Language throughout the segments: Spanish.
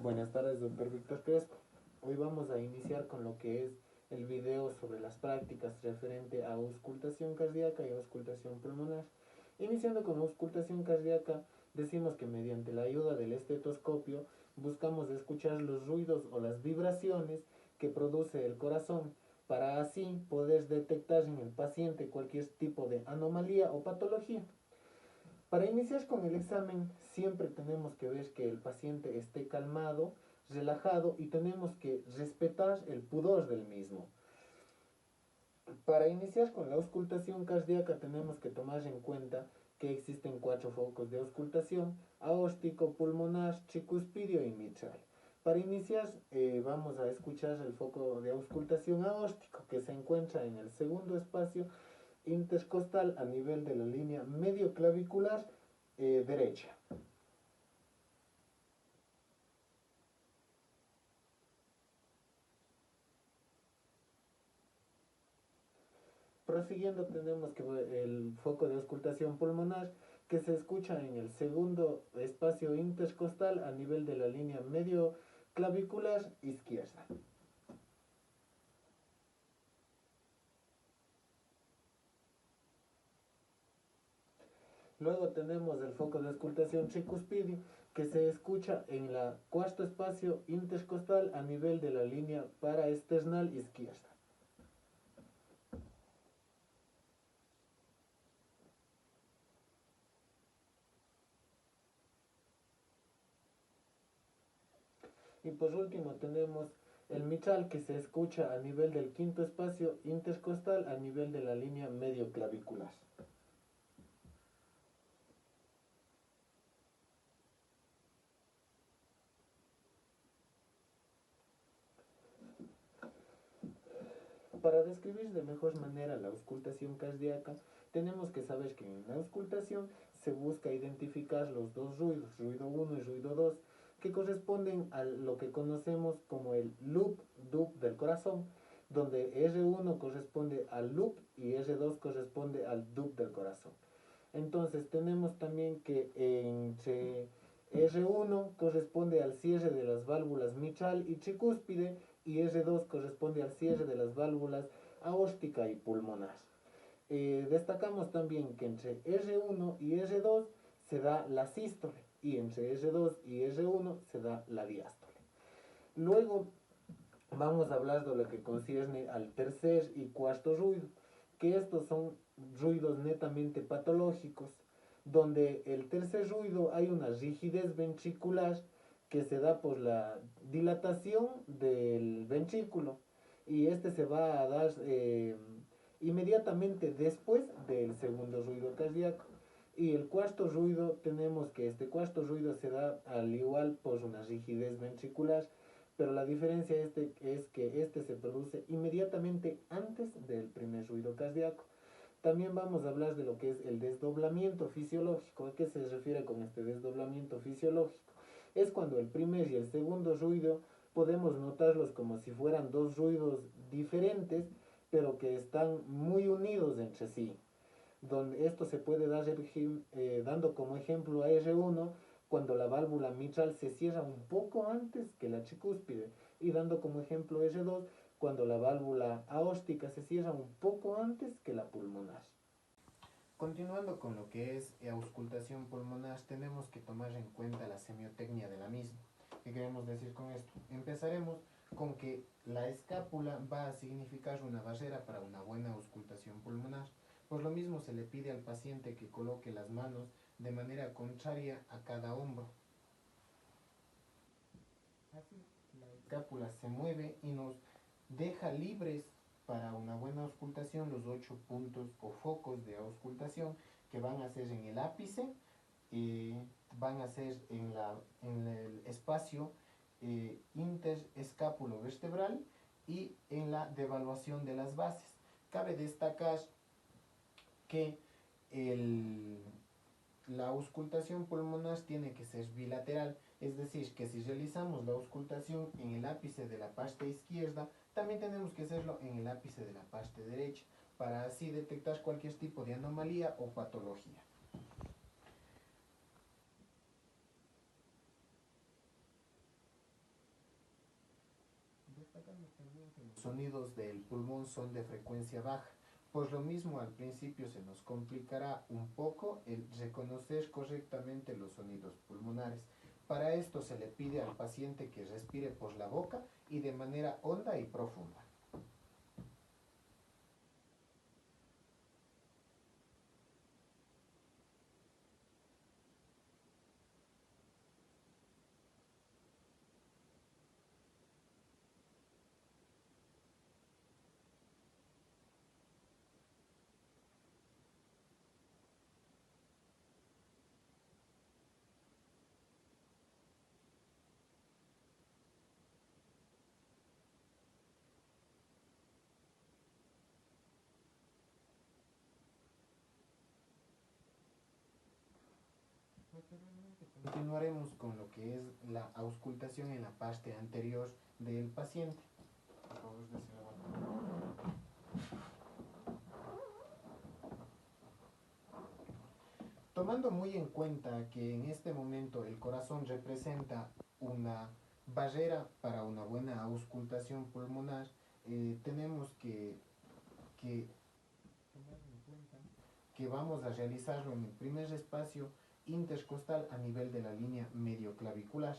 Buenas tardes, doctor Víctor Crespo. Hoy vamos a iniciar con lo que es el video sobre las prácticas referente a auscultación cardíaca y auscultación pulmonar. Iniciando con auscultación cardíaca, decimos que mediante la ayuda del estetoscopio buscamos escuchar los ruidos o las vibraciones que produce el corazón, para así poder detectar en el paciente cualquier tipo de anomalía o patología. Para iniciar con el examen, siempre tenemos que ver que el paciente esté calmado, relajado, y tenemos que respetar el pudor del mismo. Para iniciar con la auscultación cardíaca tenemos que tomar en cuenta que existen 4 focos de auscultación: aórtico, pulmonar, tricuspidio y mitral. Para iniciar vamos a escuchar el foco de auscultación aórtico, que se encuentra en el segundo espacio intercostal a nivel de la línea medio clavicular derecha. Prosiguiendo tenemos que el foco de auscultación pulmonar, que se escucha en el segundo espacio intercostal a nivel de la línea medio clavicular izquierda. Luego tenemos el foco de auscultación tricuspidio, que se escucha en el cuarto espacio intercostal a nivel de la línea paraesternal izquierda. Y por último tenemos el mitral, que se escucha a nivel del quinto espacio intercostal a nivel de la línea medio clavicular. Para describir de mejor manera la auscultación cardíaca, tenemos que saber que en la auscultación se busca identificar los dos ruidos, ruido 1 y ruido 2, que corresponden a lo que conocemos como el loop dub del corazón, donde R1 corresponde al loop y R2 corresponde al dub del corazón. Entonces tenemos también que entre R1 corresponde al cierre de las válvulas mitral y tricúspide, y R2 corresponde al cierre de las válvulas aórtica y pulmonar. Destacamos también que entre R1 y R2 se da la sístole, y entre R2 y R1 se da la diástole. Luego vamos a hablar de lo que concierne al tercer y cuarto ruido, que estos son ruidos netamente patológicos, donde el tercer ruido hay una rigidez ventricular que se da por la dilatación del ventrículo, y este se va a dar inmediatamente después del segundo ruido cardíaco. Y el cuarto ruido, tenemos que este cuarto ruido se da al igual por una rigidez ventricular, pero la diferencia es que este se produce inmediatamente antes del primer ruido cardíaco. También vamos a hablar de lo que es el desdoblamiento fisiológico. ¿A qué se refiere con este desdoblamiento fisiológico? Es cuando el primer y el segundo ruido podemos notarlos como si fueran dos ruidos diferentes, pero que están muy unidos entre sí. Donde esto se puede dar dando como ejemplo a R1, cuando la válvula mitral se cierra un poco antes que la tricúspide, y dando como ejemplo R2, cuando la válvula aórtica se cierra un poco antes que la pulmonar. Continuando con lo que es auscultación pulmonar, tenemos que tomar en cuenta la semiotecnia de la misma. ¿Qué queremos decir con esto? Empezaremos con que la escápula va a significar una barrera para una buena auscultación pulmonar. Por lo mismo se le pide al paciente que coloque las manos de manera contraria a cada hombro. Así la escápula se mueve y nos deja libres para una buena auscultación los 8 puntos o focos de auscultación, que van a ser en el ápice, van a ser en el espacio interescápulo vertebral y en la devaluación de las bases. Cabe destacar que la auscultación pulmonar tiene que ser bilateral, es decir, que si realizamos la auscultación en el ápice de la parte izquierda, también tenemos que hacerlo en el ápice de la parte derecha, para así detectar cualquier tipo de anomalía o patología. Los sonidos del pulmón son de frecuencia baja. Pues lo mismo al principio se nos complicará un poco el reconocer correctamente los sonidos pulmonares. Para esto se le pide al paciente que respire por la boca y de manera honda y profunda. Continuaremos con lo que es la auscultación en la parte anterior del paciente. Por favor, tomando muy en cuenta que en este momento el corazón representa una barrera para una buena auscultación pulmonar, tenemos que tomar en cuenta que vamos a realizarlo en el primer espacio intercostal a nivel de la línea medioclavicular.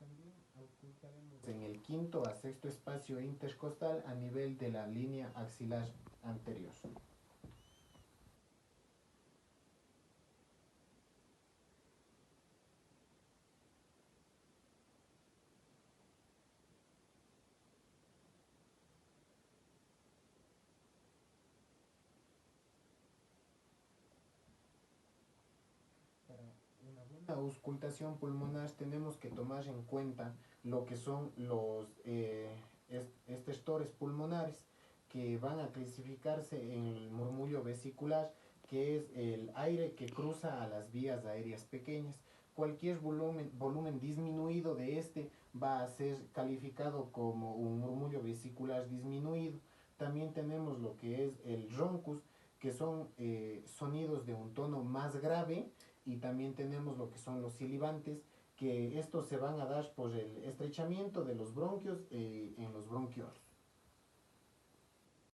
También auscultaremos en el quinto a sexto espacio intercostal a nivel de la línea axilar anterior. La auscultación pulmonar tenemos que tomar en cuenta lo que son los estestores pulmonares, que van a clasificarse en el murmullo vesicular, que es el aire que cruza a las vías aéreas pequeñas. Cualquier volumen disminuido de este va a ser calificado como un murmullo vesicular disminuido. También tenemos lo que es el roncus, que son sonidos de un tono más grave, y también tenemos lo que son los silibantes, que estos se van a dar por el estrechamiento de los bronquios en los bronquiolos.